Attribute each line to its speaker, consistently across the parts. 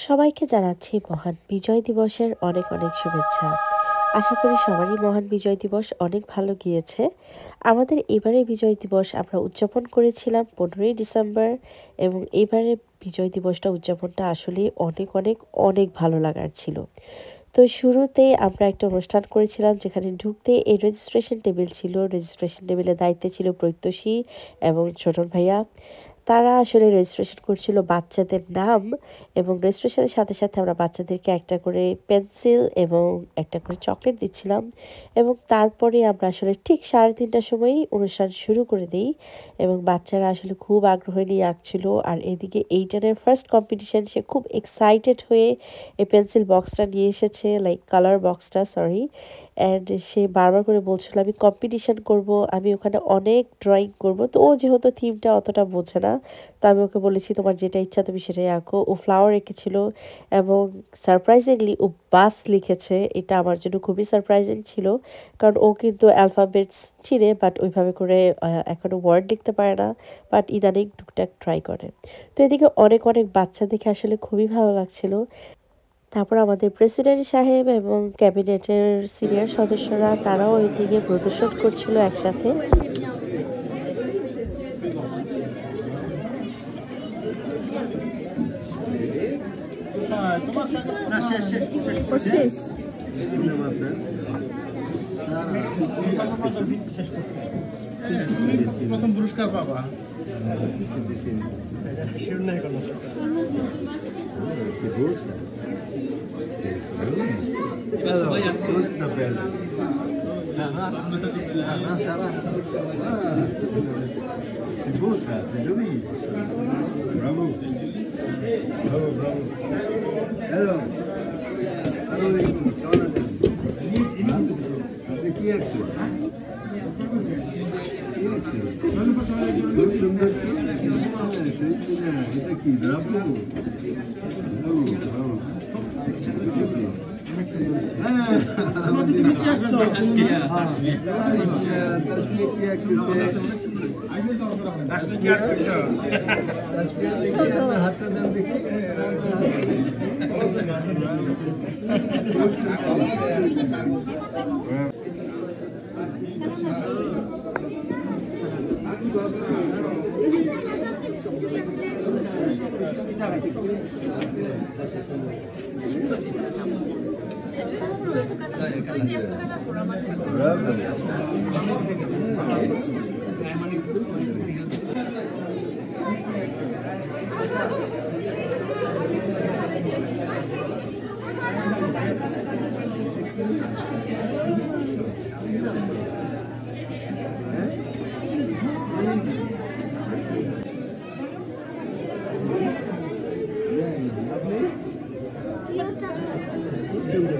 Speaker 1: সবাইকে জানাচ্ছি মহান বিজয় দিবসের অনেক অনেক শুভেচ্ছা। আশা করি সবারই মহান বিজয় দিবস অনেক ভালো গিয়েছে। আমাদের এবারে বিজয় দিবস আমরা উদযাপন করেছিলাম 15ই ডিসেম্বর এবং এবারে বিজয় দিবসটা উদযাপনটা আসলেই অনেক অনেক অনেক ভালো লাগার ছিল। তো শুরুতে আমরা একটা অনুষ্ঠান করেছিলাম যেখানে ঢুকতে এই রেজিস্ট্রেশন টেবিল ছিল। রেজিস্ট্রেশন টেবিলের দায়িত্বে ছিল প্রত্যসী এবং ছোটন ভাইয়া। তারা আসলে রেজিস্ট্রেশন করছিল বাচ্চাদের নাম এবং রেজিস্ট্রেশনের সাথে সাথে আমরা বাচ্চাদেরকে একটা করে পেন্সিল এবং একটা করে চকলেট দিচ্ছিলাম এবং তারপরে আমরা আসলে ঠিক 3:30টার সময়ই অনুষ্ঠান শুরু করে দিই এবং বাচ্চারা আসলে খুব আগ্রহ নিয়ে আঁকছিল। আর এদিকে এইটানের ফার্স্ট কম্পিটিশন, সে খুব এক্সাইটেড হয়ে এই পেন্সিল বক্সটা নিয়ে এসেছে, লাইক কালার বক্সটা, সরি। অ্যান্ড সে বারবার করে বলছিল আমি কম্পিটিশন করব, আমি ওখানে অনেক ড্রয়িং করব। তো ও যেহেতু থিমটা অতটা বোঝে না, তো আমি ওকে বলেছি তোমার যেটা ইচ্ছা তুমি সেটাই আঁকো। ও ফ্লাওয়ার এঁকেছিল এবং সারপ্রাইজিংলি ও বাস লিখেছে। এটা আমার জন্য খুবই সারপ্রাইজিং ছিল, কারণ ও কিন্তু অ্যালফাবেটস চিনে বাট ওইভাবে করে এখনও ওয়ার্ড লিখতে পারে না, বাট ইদানিং টুকটাক ট্রাই করে। তো এদিকে অনেক অনেক বাচ্চা দেখে আসলে খুবই ভালো লাগছিল। তারপর আমাদের প্রেসিডেন্ট সাহেব এবং ক্যাবিনেটের সিনিয়র সদস্যরা তারাও ওইদিকে প্রদর্শন করছিল একসাথে।
Speaker 2: প্রথম পুরস্কার পাবা। C'est joli. Bravo. Bravo, bravo. Alors, আপনি কি আছেন? এটা কি ব্রাভো? হাতটা দেন দেখি।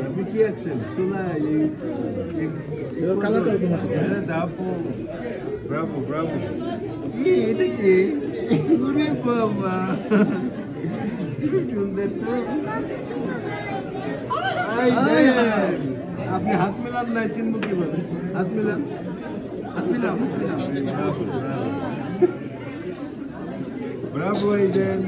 Speaker 2: আপনি কি আছেন? সোনা ব্রাভো ব্রাভো। এটা কি বাবা, সুন্দর তো। আপনি হাত মেলান নাই, চিনব কিভাবে? হাত মেলান, হাত মিলাম। Bravo Aiden.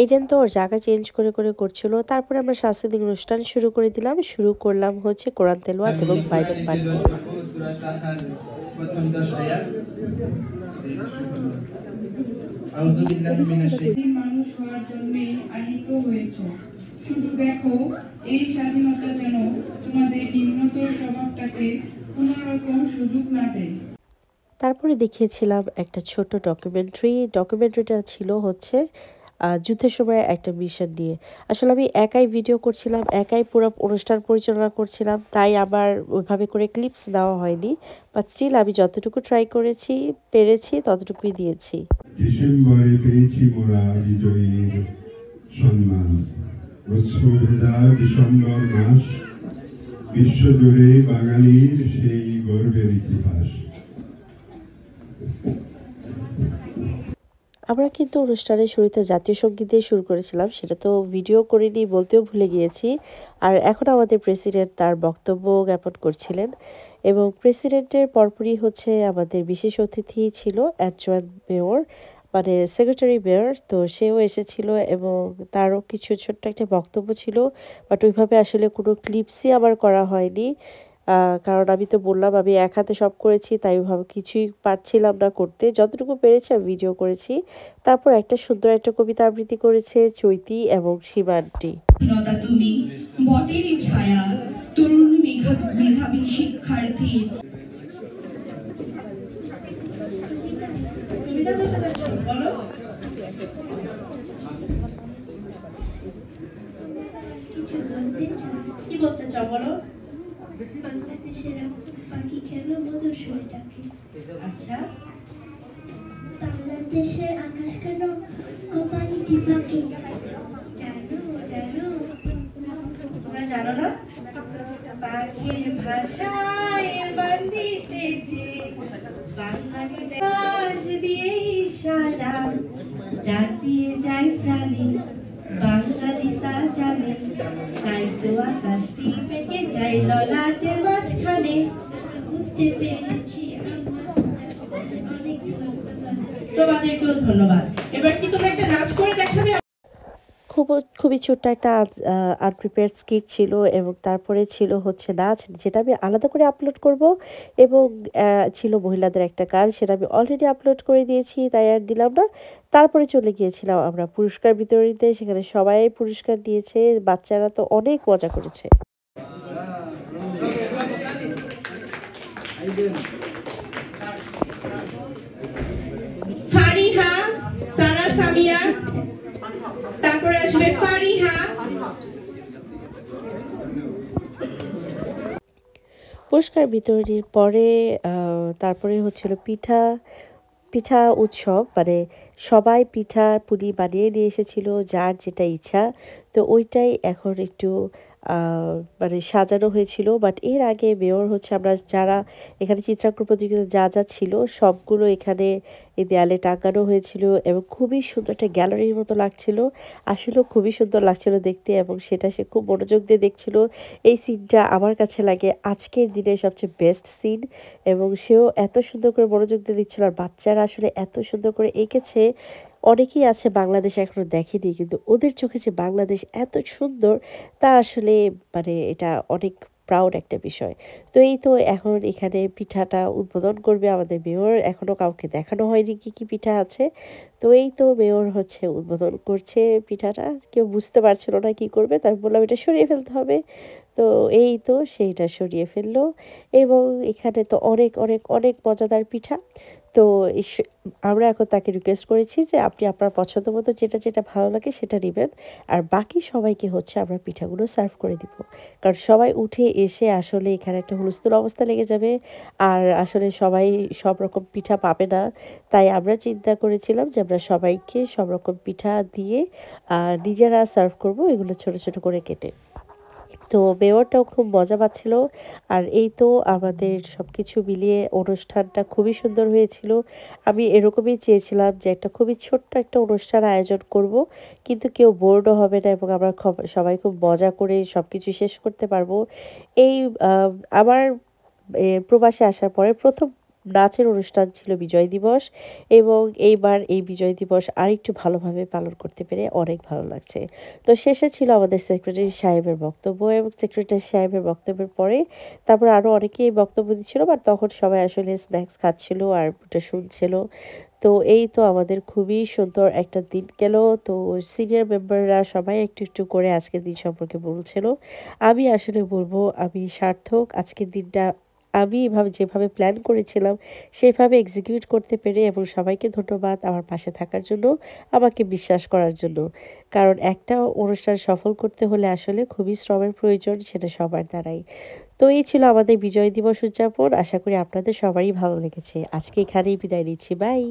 Speaker 1: এইডেন তো ওর জায়গা চেঞ্জ করে করে করছিল। তারপরে আমরা সাংস্কৃতিক অনুষ্ঠান শুরু করে দিলাম। শুরু করলাম হচ্ছে কোরআন তেলাওয়াত এবং বাইবেল পাঠ দিয়ে।
Speaker 3: মানুষ হওয়ার জন্যই আহিত হয়েছে। শুধু দেখো এই স্বাধীনতা যেন তোমাদের নিম্নতর স্বভাবটাকে কোনোরকম সুযোগ না দেয়।
Speaker 1: তারপরে দেখিয়েছিলাম একটা ছোট ডকুমেন্টারিটা ছিল হচ্ছে যুদ্ধের সময় একটা মিশন নিয়ে। আসলে আমি একাই ভিডিও করছিলাম, একাই পুরো অনুষ্ঠান পরিচালনা করছিলাম, তাই আমার ওইভাবে করে ক্লিপস দেওয়া হয়নি, বাট স্টিল আমি যতটুকু ট্রাই করেছি পেরেছি ততটুকুই দিয়েছি।
Speaker 4: ডিসেম্বরে পেয়েছি মোরা বিজয়ীর সম্মান। ডিসেম্বর মাস বিশ্বজুড়ে বাঙালির সেই গর্বের ইতিহাস।
Speaker 1: আমরা কিন্তু অনুষ্ঠানের শুরুতে জাতীয় সঙ্গীত দিয়ে শুরু করেছিলাম, সেটা তো ভিডিও করিনি, বলতেও ভুলে গিয়েছি। আর এখন আমাদের প্রেসিডেন্ট তার বক্তব্য জ্ঞাপন করছিলেন এবং প্রেসিডেন্টের পরপরই হচ্ছে আমাদের বিশেষ অতিথি ছিল অ্যাডজয়েন্ট মেয়র মানে সেক্রেটারি মেয়র, তো সেও এসেছিল এবং তারও কিছু ছোট্ট একটা বক্তব্য ছিল, বাট ওইভাবে আসলে কোনো ক্লিপসই আমার করা হয়নি। কারণ আমি তো বললাম আমি এক হাতে সব করেছি, তাই ওইভাবে কিছুই পারছিলাম না করতে। যতটুকু পেরেছি আমি ভিডিও করেছি। তারপর একটা সুন্দর একটা কবিতা আবৃত্তি করেছে চৈতি এবং সীমান্টি।
Speaker 5: তুমি বটেরই ছায়া, তরুণ মেধাবী শিক্ষার্থী।
Speaker 1: কি বলতে চাও বলো?
Speaker 6: বাংলাদেশের পাখি কেন মধুর সুরে ডাকে?
Speaker 1: আচ্ছা,
Speaker 6: বাংলাদেশের আকাশ কেন কপালিটি থাকে? জানো জানো
Speaker 1: তোমরা জানো না? পাখির ভাষায় বান্দিতে যে বাঙালি দেশ দিয়ে ইশারা ডাক দিয়ে যায় প্রাণী, বাঙালি তা জানে, তাই তো আকাশটি পেকে যায় ললাটের মাঝখানে।
Speaker 6: বুঝতে পেরেছি অনেক ধন্যবাদ।
Speaker 1: তোমাদেরকেও ধন্যবাদ। এবার কি তোমরা একটা নাচ করে দেখাবে? খুবই ছোট্ট একটা আনপ্রিপেয়ার্ড স্কিট ছিল এবং তারপরে ছিল হচ্ছে নাচ, যেটা আমি আলাদা করে আপলোড করব, এবং ছিল মহিলাদের একটা গান, সেটা আমি অলরেডি আপলোড করে দিয়েছি, তাই আর দিলাম না। তারপরে চলে গিয়েছিলাম আমরা পুরস্কার বিতরণীতে, সেখানে সবাই পুরস্কার দিয়েছে, বাচ্চারা তো অনেক মজা করেছে।
Speaker 5: ফারিহা, সারা সামিয়া, তারপরে আসবে ফারিহা।
Speaker 1: পুরস্কার বিতরণীর পরে তারপরে হচ্ছিল পিঠা উৎসব, মানে সবাই পিঠা পুলি বানিয়ে নিয়ে এসেছিল, যার যেটা ইচ্ছা। তো ওইটাই এখন একটু মানে সাজানো হয়েছিল। বাট এর আগে মেয়র হচ্ছে আমরা যারা এখানে চিত্রাঙ্কন প্রতিযোগিতা যা ছিল সবগুলো এখানে এই দেয়ালে টাঙানো হয়েছিল এবং খুবই সুন্দর একটা গ্যালারির মতো লাগছিল। আসলেও খুবই সুন্দর লাগছিল দেখতে এবং সেটা সে খুব মনোযোগ দিয়ে দেখছিল। এই সিনটা আমার কাছে লাগে আজকের দিনে সবচেয়ে বেস্ট সিন, এবং সেও এত সুন্দর করে মনোযোগ দিয়ে দেখছিল। আর বাচ্চারা আসলে এত সুন্দর করে এঁকেছে। অনেকেই আছে বাংলাদেশ এখনো দেখেনি, কিন্তু ওদের চোখে যে বাংলাদেশ এত সুন্দর তা আসলে মানে এটা অনেক প্রাউড একটা বিষয়। তো এই তো এখন এখানে পিঠাটা উদ্বোধন করবে আমাদের মেয়র, এখনো কাউকে দেখানো হয়নি কি কি পিঠা আছে। তো এই তো মেয়র হচ্ছে উদ্বোধন করছে পিঠাটা, কেউ বুঝতে পারছিল না কি করবে, তাই বললাম এটা সরিয়ে ফেলতে হবে। তো এই তো সেইটা সরিয়ে ফেললো, এবং এখানে তো অনেক অনেক অনেক মজাদার পিঠা। তো আমরা এখন তাকে রিকোয়েস্ট করেছি যে আপনি আপনার পছন্দ মতো যেটা যেটা ভালো লাগে সেটা নেবেন, আর বাকি সবাইকে হচ্ছে আমরা পিঠাগুলো সার্ভ করে দিব, কারণ সবাই উঠে এসে আসলে এখানে একটা হুলস্থুল অবস্থা লেগে যাবে, আর আসলে সবাই সব রকম পিঠা পাবে না। তাই আমরা চিন্তা করেছিলাম যে আমরা সবাইকে সব রকম পিঠা দিয়ে নিজেরা সার্ভ করব, এগুলো ছোট ছোট করে কেটে। তো মেয়রটাও খুব মজা পাচ্ছিল। আর এই তো আমাদের সব কিছু মিলিয়ে অনুষ্ঠানটা খুবই সুন্দর হয়েছিল। আমি এরকমই চেয়েছিলাম যে একটা খুবই ছোট্ট একটা অনুষ্ঠান আয়োজন করব, কিন্তু কেউ বোর্ডও হবে না এবং আমরা সবাই খুব মজা করে সব কিছু শেষ করতে পারবো। এই আমার প্রবাসে আসার পরে প্রথম নাচের অনুষ্ঠান ছিল বিজয় দিবস, এবং এইবার এই বিজয় দিবস আরেকটু ভালোভাবে পালন করতে পেরে অনেক ভালো লাগছে। তো শেষে ছিল আমাদের সেক্রেটারি সাহেবের বক্তব্য, এবং সেক্রেটারি সাহেবের বক্তব্যের পরে তারপর আরও অনেকেই বক্তব্য দিচ্ছিল, বাট তখন সবাই আসলে স্ন্যাক্স খাচ্ছিল আর ওটা শুনছিল। তো এই তো আমাদের খুবই সুন্দর একটা দিন গেল। তো সিনিয়র মেম্বাররা সবাই একটু একটু করে আজকের দিন সম্পর্কে বলছিল। আমি আসলে বলবো আমি সার্থক, আজকের দিনটা আমি যেভাবে প্ল্যান করেছিলাম সেভাবে এক্সিকিউট করতে পেরে, এবং সবাইকে ধন্যবাদ আমার পাশে থাকার জন্য, আমাকে বিশ্বাস করার জন্য। কারণ একটা অনুষ্ঠান সফল করতে হলে আসলে খুবই শ্রমের প্রয়োজন, সেটা সবার দ্বারাই। তো এই ছিল আমাদের বিজয় দিবস উদযাপন। আশা করি আপনাদের সবারই ভালো লেগেছে। আজকে এখানেই বিদায় নিচ্ছি, বাই।